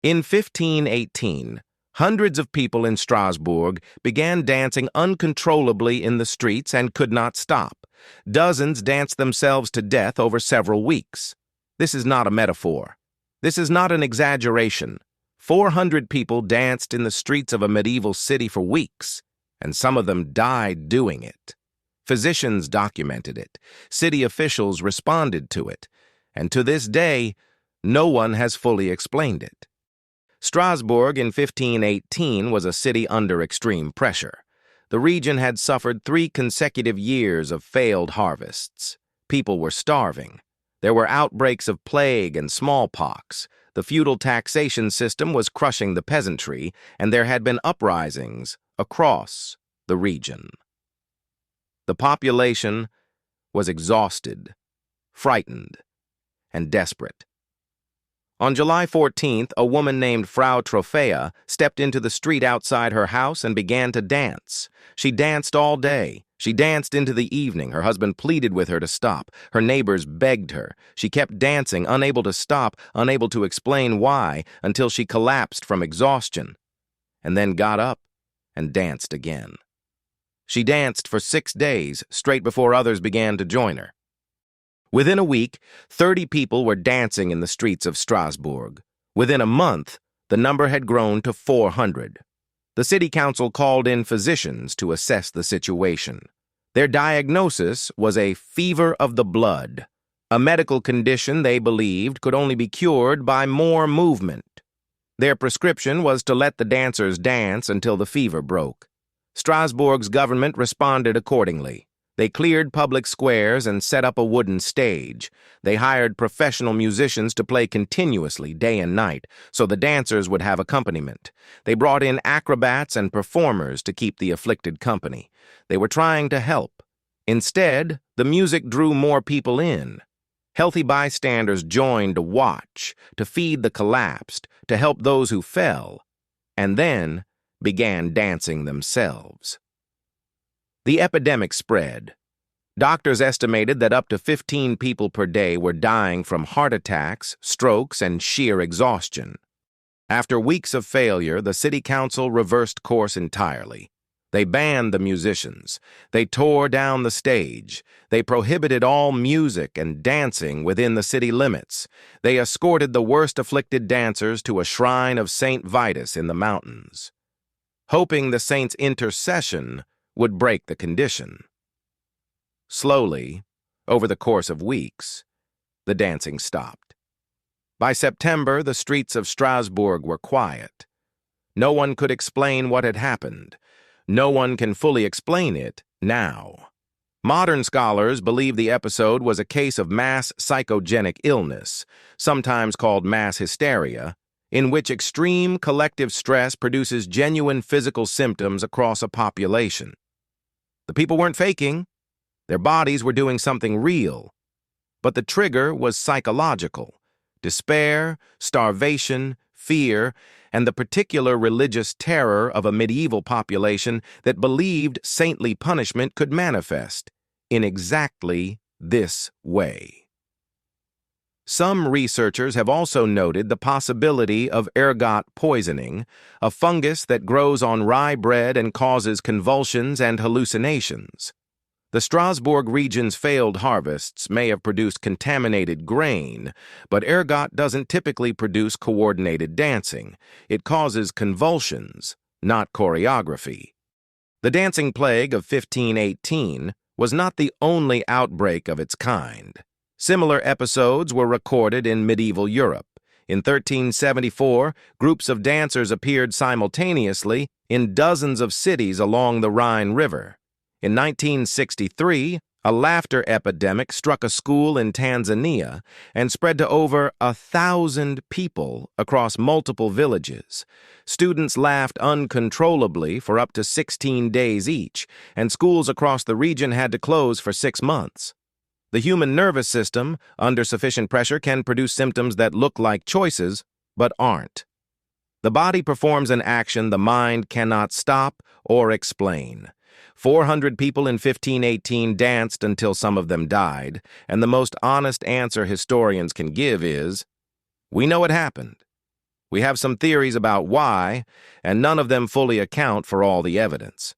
In 1518, hundreds of people in Strasbourg began dancing uncontrollably in the streets and could not stop. Dozens danced themselves to death over several weeks. This is not a metaphor. This is not an exaggeration. 400 people danced in the streets of a medieval city for weeks, and some of them died doing it. Physicians documented it. City officials responded to it. And to this day, no one has fully explained it. Strasbourg in 1518 was a city under extreme pressure. The region had suffered 3 consecutive years of failed harvests. People were starving. There were outbreaks of plague and smallpox. The feudal taxation system was crushing the peasantry, and there had been uprisings across the region. The population was exhausted, frightened, and desperate. On July 14th, a woman named Frau Trophea stepped into the street outside her house and began to dance. She danced all day. She danced into the evening. Her husband pleaded with her to stop. Her neighbors begged her. She kept dancing, unable to stop, unable to explain why, until she collapsed from exhaustion, and then got up and danced again. She danced for 6 days, straight before others began to join her. Within a week, 30 people were dancing in the streets of Strasbourg. Within a month, the number had grown to 400. The city council called in physicians to assess the situation. Their diagnosis was a fever of the blood, a medical condition they believed could only be cured by more movement. Their prescription was to let the dancers dance until the fever broke. Strasbourg's government responded accordingly. They cleared public squares and set up a wooden stage. They hired professional musicians to play continuously, day and night, so the dancers would have accompaniment. They brought in acrobats and performers to keep the afflicted company. They were trying to help. Instead, the music drew more people in. Healthy bystanders joined to watch, to feed the collapsed, to help those who fell, and then began dancing themselves. The epidemic spread. Doctors estimated that up to 15 people per day were dying from heart attacks, strokes, and sheer exhaustion. After weeks of failure, the city council reversed course entirely. They banned the musicians. They tore down the stage. They prohibited all music and dancing within the city limits. They escorted the worst afflicted dancers to a shrine of Saint Vitus in the mountains, hoping the saint's intercession would break the condition. Slowly, over the course of weeks, the dancing stopped. By September, the streets of Strasbourg were quiet. No one could explain what had happened. No one can fully explain it now. Modern scholars believe the episode was a case of mass psychogenic illness, sometimes called mass hysteria, in which extreme collective stress produces genuine physical symptoms across a population. The people weren't faking. Their bodies were doing something real. But the trigger was psychological. Despair, starvation, fear, and the particular religious terror of a medieval population that believed saintly punishment could manifest in exactly this way. Some researchers have also noted the possibility of ergot poisoning, a fungus that grows on rye bread and causes convulsions and hallucinations. The Strasbourg region's failed harvests may have produced contaminated grain, but ergot doesn't typically produce coordinated dancing. It causes convulsions, not choreography. The dancing plague of 1518 was not the only outbreak of its kind. Similar episodes were recorded in medieval Europe. In 1374, groups of dancers appeared simultaneously in dozens of cities along the Rhine River. In 1963, a laughter epidemic struck a school in Tanzania and spread to over 1,000 people across multiple villages. Students laughed uncontrollably for up to 16 days each, and schools across the region had to close for 6 months. The human nervous system, under sufficient pressure, can produce symptoms that look like choices, but aren't. The body performs an action the mind cannot stop or explain. 400 people in 1518 danced until some of them died, and the most honest answer historians can give is, we know it happened. We have some theories about why, and none of them fully account for all the evidence.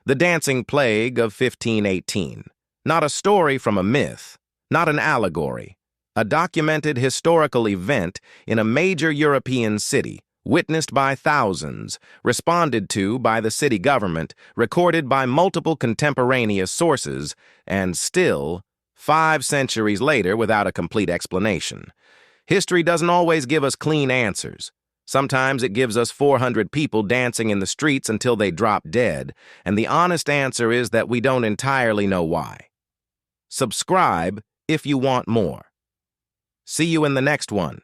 The Dancing Plague of 1518. Not a story from a myth, not an allegory. A documented historical event in a major European city, witnessed by thousands, responded to by the city government, recorded by multiple contemporaneous sources, and still, 5 centuries later, without a complete explanation. History doesn't always give us clean answers. Sometimes it gives us 400 people dancing in the streets until they drop dead, and the honest answer is that we don't entirely know why. Subscribe if you want more. See you in the next one.